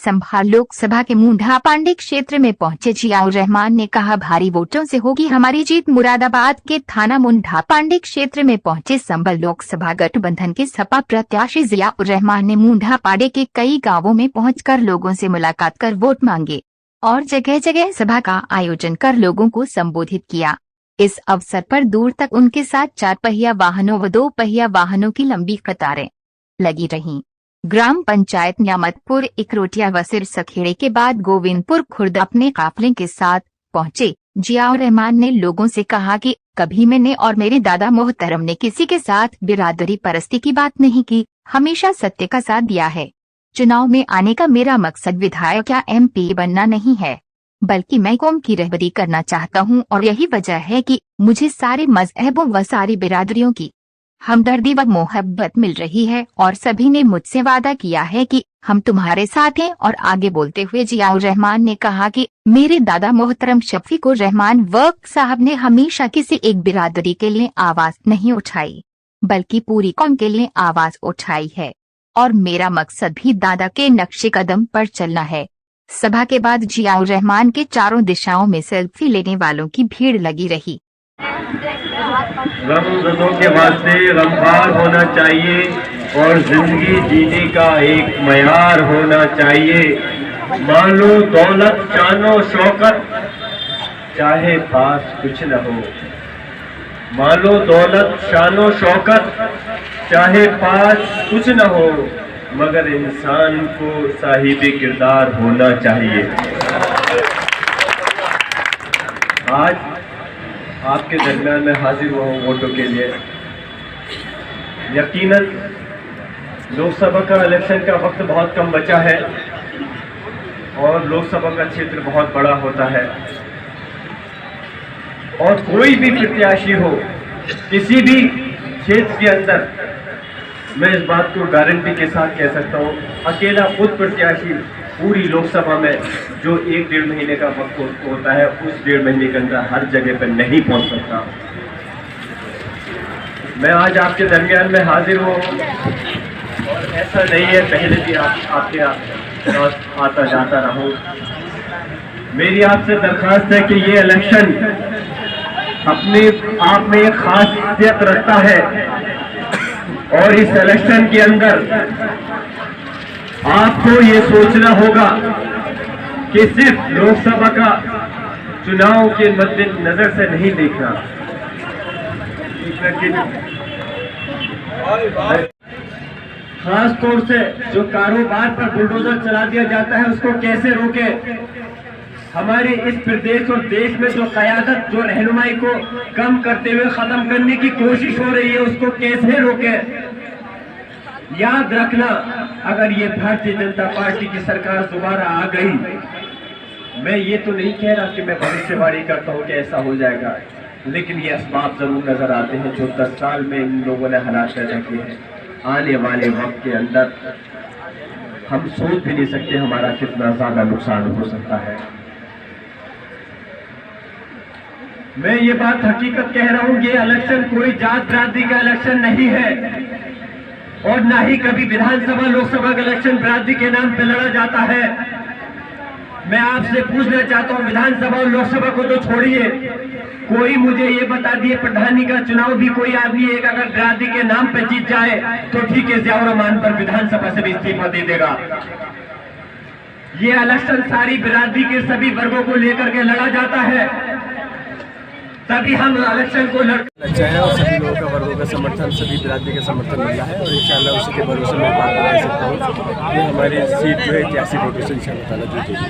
संभाल लोकसभा के मुंडा पांडे क्षेत्र में पहुंचे जियाउर रहमान ने कहा, भारी वोटों से होगी हमारी जीत। मुरादाबाद के थाना मुंडा पांडे क्षेत्र में पहुंचे संभल लोकसभा गठबंधन के सपा प्रत्याशी जियाउर रहमान ने मुंडा पांडे के कई गाँवों में पहुंचकर लोगों से मुलाकात कर वोट मांगे और जगह जगह सभा का आयोजन कर लोगों को संबोधित किया। इस अवसर पर दूर तक उनके साथ 4 पहिया वाहनों व 2 पहिया वाहनों की लंबी कतारें लगी रहीं। ग्राम पंचायत न्यामतपुर इकरोटिया व सिरसखेड़े के बाद गोविंदपुर खुर्द अपने काफले के साथ पहुंचे। जियाउर रहमान ने लोगों से कहा कि कभी मैंने और मेरे दादा मोहतरम ने किसी के साथ बिरादरी परस्ती की बात नहीं की, हमेशा सत्य का साथ दिया है। चुनाव में आने का मेरा मकसद विधायक या MP बनना नहीं है, बल्कि मैं कौम की रहबरी करना चाहता हूं और यही वजह है कि मुझे सारे मजहबों व सारी बिरादरियों की हमदर्दी व मोहब्बत मिल रही है और सभी ने मुझसे वादा किया है कि हम तुम्हारे साथ हैं। और आगे बोलते हुए जियाउर रहमान ने कहा कि मेरे दादा मोहतरम शफीकुर रहमान वक्त साहब ने हमेशा किसी एक बिरादरी के लिए आवाज नहीं उठाई, बल्कि पूरी कौम के लिए आवाज उठाई है और मेरा मकसद भी दादा के नक्शे कदम पर चलना है। सभा के बाद जियाउर रहमान के चारों दिशाओं में सेल्फी लेने वालों की भीड़ लगी रही। गमजदों के वास्ते गमखार होना चाहिए और जिंदगी जीने का एक मयार होना चाहिए। मालो दौलत शानो शौकत चाहे पास कुछ न हो, मालो दौलत शानो शौकत चाहे पास कुछ न हो, मगर इंसान को साहिबे किरदार होना चाहिए। आज आपके दरमियान में हाजिर हुआ हूँ वोटों के लिए। यकीनन लोकसभा का इलेक्शन का वक्त बहुत कम बचा है और लोकसभा का क्षेत्र बहुत बड़ा होता है और कोई भी प्रत्याशी हो किसी भी क्षेत्र के अंदर, मैं इस बात को गारंटी के साथ कह सकता हूँ, अकेला खुद प्रत्याशी पूरी लोकसभा में जो 1-1.5 महीने का वक्त होता है उस 1.5 महीने के अंदर हर जगह पर नहीं पहुंच सकता। मैं आज आपके दरमियान में हाजिर हूँ और ऐसा नहीं है पहले भी आपके आता जाता रहूं। मेरी आपसे दरखास्त है कि ये इलेक्शन अपने आप में एक खासियत रखता है और इस इलेक्शन के अंदर आपको ये सोचना होगा कि सिर्फ लोकसभा का चुनाव के मद्देनजर से नहीं देखना, खास तौर से जो कारोबार पर बुलडोजर चला दिया जाता है उसको कैसे रोके। हमारे इस प्रदेश और देश में जो कयादत, जो रहनुमाई को कम करते हुए खत्म करने की कोशिश हो रही है उसको कैसे रोके। याद रखना, अगर ये भारतीय जनता पार्टी की सरकार दोबारा आ गई, मैं ये तो नहीं कह रहा कि मैं भविष्यवाणी करता हूँ कि ऐसा हो जाएगा, लेकिन ये असबाब जरूर नजर आते हैं जो 10 साल में इन लोगों ने हालात पैदा किए हैं। आने वाले वक्त के अंदर हम सोच भी नहीं सकते हमारा कितना ज्यादा नुकसान हो सकता है। मैं ये बात हकीकत कह रहा हूँ, ये इलेक्शन कोई जात बिरादरी का इलेक्शन नहीं है और ना ही कभी विधानसभा लोकसभा का इलेक्शन बिरादरी के नाम पे लड़ा जाता है। मैं आपसे पूछना चाहता हूं, विधानसभा और लोकसभा को तो छोड़िए, कोई मुझे ये बता दिए प्रधानी का चुनाव भी कोई आदमी एक अगर बिरादरी के नाम पे जीत जाए तो ठीक है, जियाउर रहमान पर विधानसभा से भी इस्तीफा दे देगा। ये इलेक्शन सारी बिरादरी के सभी वर्गों को लेकर के लड़ा जाता है, तभी हम इलेक्शन को अच्छा है और सभी लोगों का वर्गों का समर्थन, सभी बिरादरी का समर्थन मिला है और इंशाल्लाह उसी के भरोसे मैं बात कर सकता हूँ कि हमारी सीट जो है 83 वोटों से इंशाल्लाह जीतेगी।